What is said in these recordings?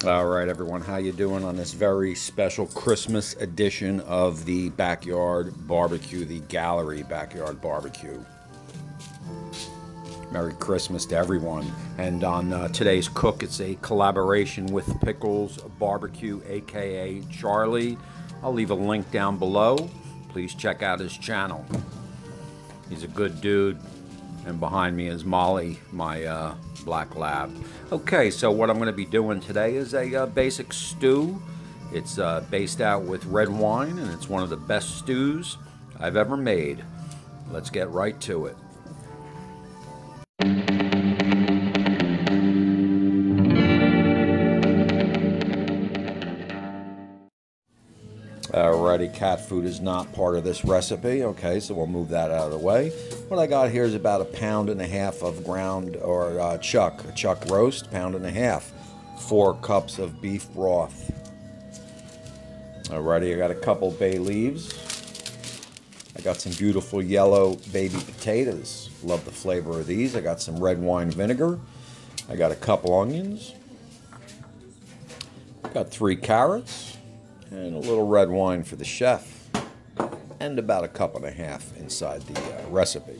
All right, everyone, how you doing on this very special Christmas edition of the Backyard Barbecue, the Gallery Backyard Barbecue? Merry Christmas to everyone. And on today's cook, it's a collaboration with Pickles Barbecue, aka Charlie. I'll leave a link down below. Please check out his channel. He's a good dude. And behind me is Molly, my black lab. Okay, so what I'm going to be doing today is a basic stew. It's based out with red wine, and it's one of the best stews I've ever made. Let's get right to it. Alrighty, cat food is not part of this recipe. Okay, so we'll move that out of the way. What I got here is about 1.5 pounds of ground or chuck roast, 1.5 pounds. 4 cups of beef broth. Alrighty, I got a couple bay leaves. I got some beautiful yellow baby potatoes. Love the flavor of these. I got some red wine vinegar. I got a couple onions. Got 3 carrots. And a little red wine for the chef, and about 1.5 cups inside the recipe.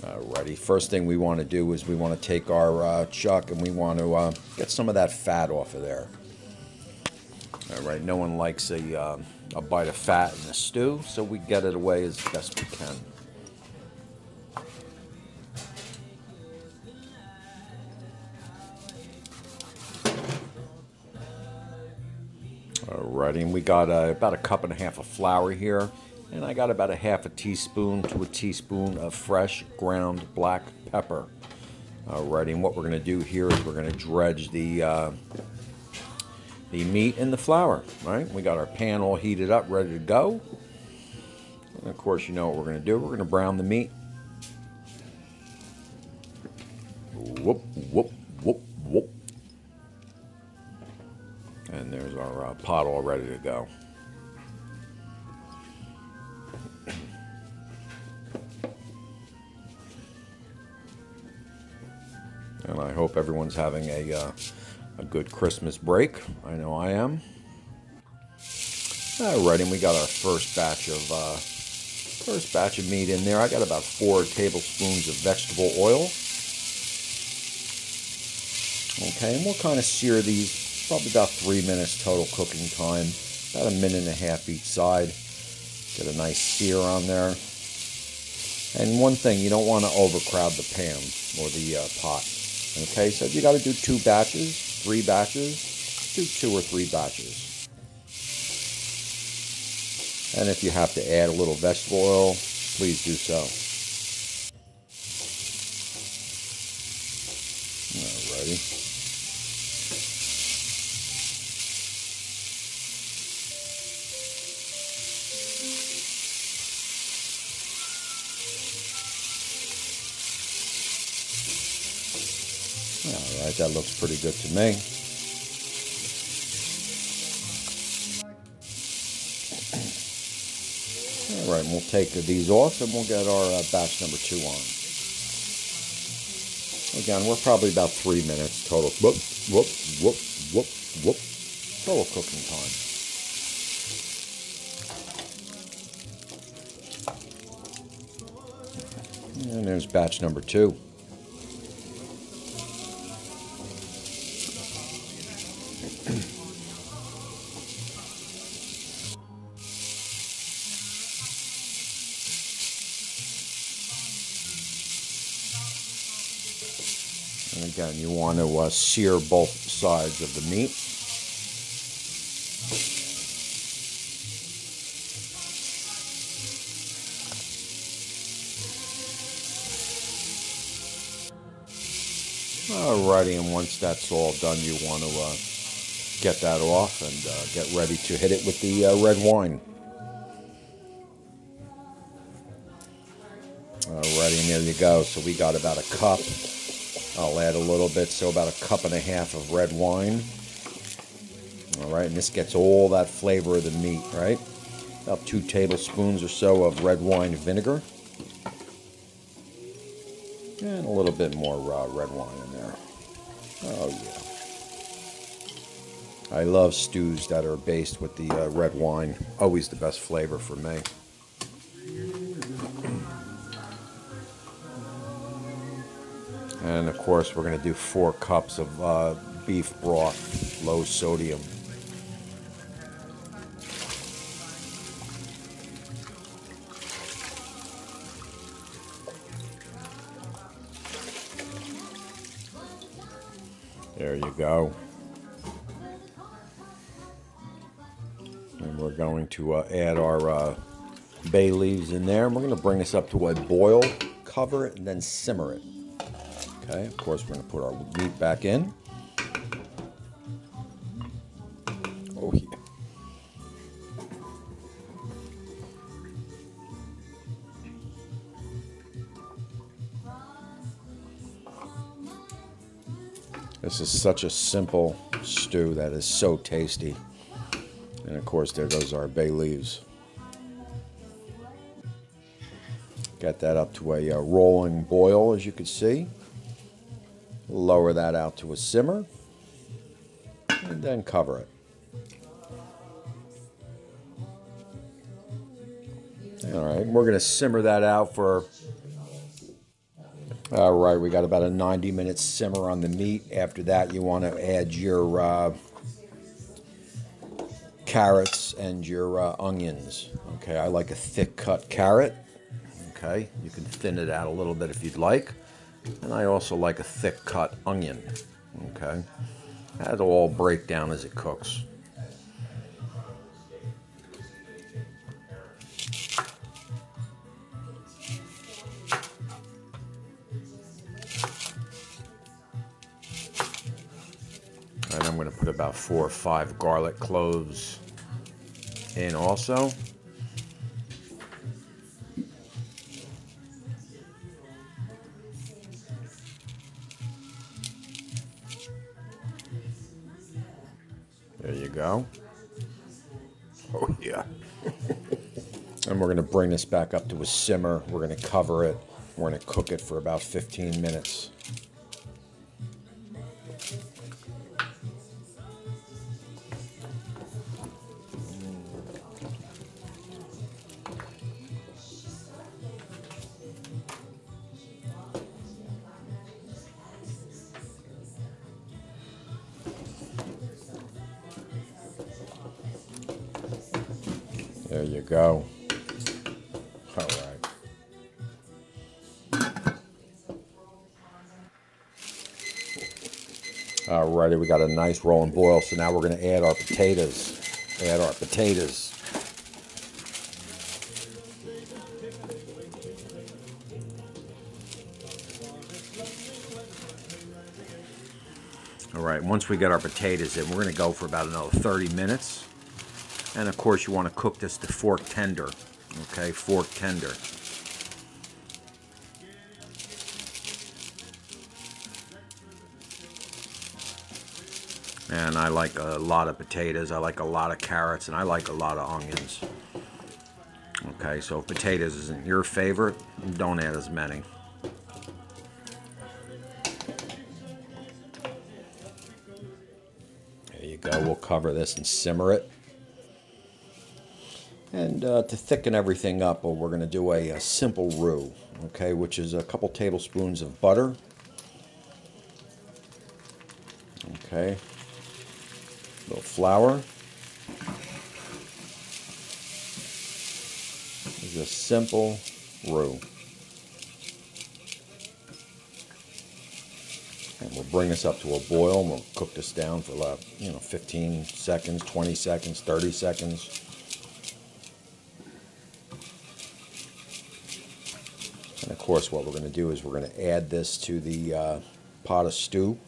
Alrighty, first thing we want to do is we want to take our chuck and we want to get some of that fat off of there. Alright, no one likes a bite of fat in a stew, so we get it away as best we can. Alrighty, and we got about 1.5 cups of flour here, and I got about 1/2 teaspoon to a teaspoon of fresh ground black pepper. Alrighty, and what we're going to do here is we're going to dredge the meat in the flour. Right, we got our pan all heated up, ready to go. And of course, you know what we're going to do. We're going to brown the meat. Whoop, whoop, whoop, whoop. And there's our pot all ready to go. And I hope everyone's having a good Christmas break. I know I am. Alright, and we got our first batch of meat in there. I got about 4 tablespoons of vegetable oil. Okay, and we'll kind of sear these. Probably about 3 minutes total cooking time. About 1.5 minutes each side. Get a nice sear on there. And one thing, you don't want to overcrowd the pan or the pot. Okay, so if you got to do 2 batches, 3 batches, do 2 or 3 batches. And if you have to add a little vegetable oil, please do so. Alrighty. Alright, that looks pretty good to me. Alright, we'll take these off and we'll get our batch number 2 on. Again, we're probably about 3 minutes total. Whoop, whoop, whoop, whoop, whoop. Total cooking time. And there's batch number 2. And again, you want to sear both sides of the meat. Alrighty, and once that's all done, you want to get that off and get ready to hit it with the red wine. Alrighty, and there you go. So we got about 1 cup. I'll add a little bit, so about 1.5 cups of red wine. Alright, and this gets all that flavor of the meat, right? About 2 tablespoons or so of red wine vinegar. And a little bit more red wine in there. Oh, yeah. I love stews that are based with the red wine. Always the best flavor for me. And of course, we're going to do 4 cups of beef broth, low sodium. There you go. And we're going to add our bay leaves in there. And we're going to bring this up to a boil, cover it, and then simmer it. Okay, of course, we're going to put our meat back in. Oh, yeah. This is such a simple stew that is so tasty. And of course, there goes our bay leaves. Get that up to a rolling boil, as you can see. Lower that out to a simmer. And then cover it. All right, we're going to simmer that out for, all right, we got about a 90-minute simmer on the meat. After that, you want to add your carrots and your onions. Okay, I like a thick cut carrot. Okay, you can thin it out a little bit if you'd like. And I also like a thick cut onion. Okay, that'll all break down as it cooks. And I'm going to put about 4 or 5 garlic cloves in also. There you go. Oh, yeah. And we're going to bring this back up to a simmer. We're going to cover it. We're going to cook it for about 15 minutes. There you go. All right. Alrighty, we got a nice rolling boil. So now we're going to add our potatoes. Add our potatoes. All right, once we get our potatoes in, we're going to go for about another 30 minutes. And of course, you want to cook this to fork tender. Okay, fork tender. And I like a lot of potatoes, I like a lot of carrots, and I like a lot of onions. Okay, so if potatoes isn't your favorite, don't add as many. There you go, we'll cover this and simmer it. And to thicken everything up, we're going to do a simple roux, okay, which is a couple tablespoons of butter. Okay, a little flour. It's a simple roux. And we'll bring this up to a boil, and we'll cook this down for about, 15 seconds, 20 seconds, 30 seconds. And of course, what we're going to do is we're going to add this to the pot of stew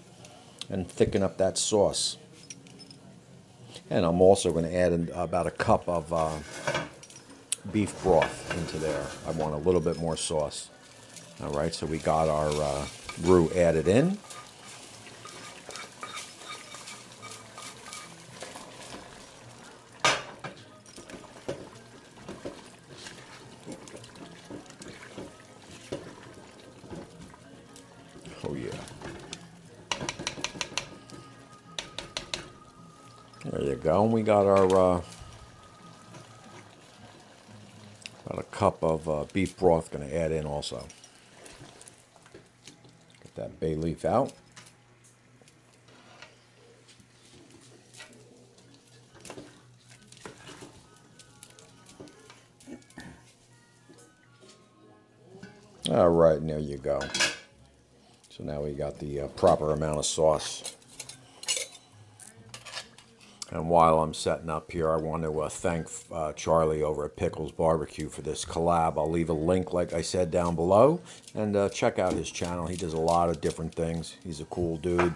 and thicken up that sauce. And I'm also going to add about a cup of beef broth into there. I want a little bit more sauce. All right, so we got our roux added in. Oh yeah. There you go. And we got our about a cup of beef broth going to add in also. Get that bay leaf out. All right, and there you go. So now we got the proper amount of sauce. And while I'm setting up here, I want to thank Charlie over at Pickles Barbecue for this collab. I'll leave a link, like I said, down below. And check out his channel. He does a lot of different things. He's a cool dude.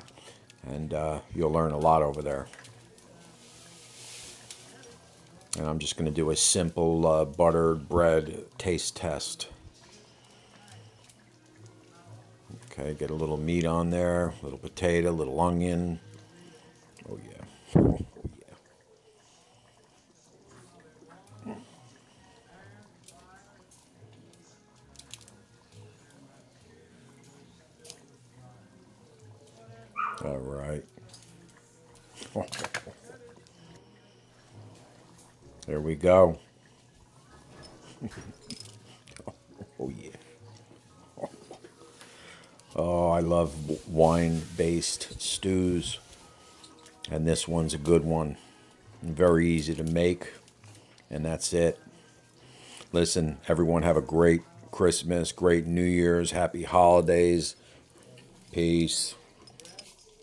And you'll learn a lot over there. And I'm just going to do a simple buttered bread taste test. Okay, get a little meat on there, a little potato, a little onion. Oh yeah. Oh yeah. All right. There we go. Oh yeah. Oh, I love wine-based stews. And this one's a good one. Very easy to make. And that's it. Listen, everyone have a great Christmas, great New Year's, happy holidays. Peace.